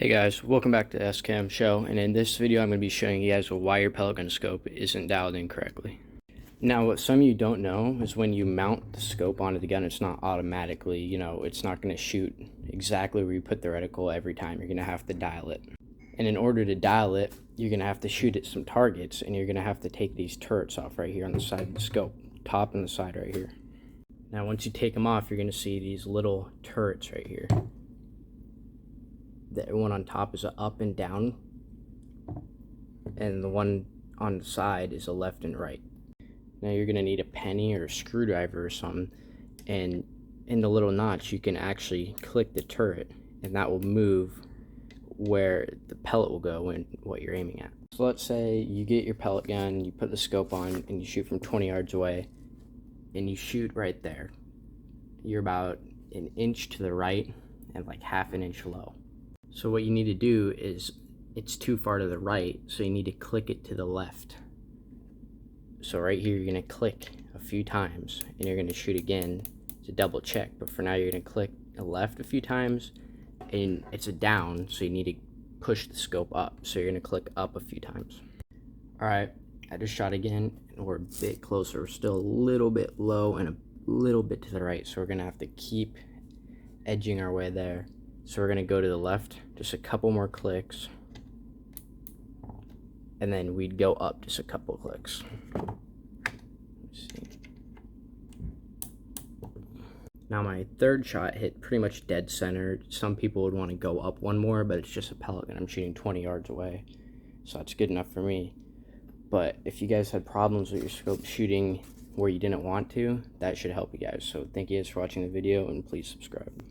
Hey guys, welcome back to the S-Cam show, and in this video I'm going to be showing you guys why your pellet gun scope isn't dialed in correctly. Now what some of you don't know is when you mount the scope onto the gun, it's not automatically, it's not going to shoot exactly where you put the reticle every time. You're going to have to dial it. And in order to dial it, you're going to have to shoot at some targets, and you're going to have to take these turrets off right here on the side of the scope, top and the side right here. Now once you take them off, you're going to see these little turrets right here. The one on top is a up and down, and the one on the side is a left and right. Now you're going to need a penny or a screwdriver or something, and in the little notch you can actually click the turret, and that will move where the pellet will go and what you're aiming at. So let's say you get your pellet gun, you put the scope on, and you shoot from 20 yards away, and you shoot right there. You're about an inch to the right and like half an inch low. So what you need to do is, it's too far to the right, so you need to click it to the left. So right here you're going to click a few times, and you're going to shoot again to double check. But for now you're going to click the left a few times, and it's a down, so you need to push the scope up. So you're going to click up a few times. Alright, I just shot again, and we're a bit closer. We're still a little bit low and a little bit to the right, so we're going to have to keep edging our way there. So we're going to go to the left, just a couple more clicks, and then we'd go up just a couple clicks. Let's see. Now my third shot hit pretty much dead center. Some people would want to go up one more, but it's just a pellet gun. I'm shooting 20 yards away, so that's good enough for me. But if you guys had problems with your scope shooting where you didn't want to, that should help you guys. So thank you guys for watching the video, and please subscribe.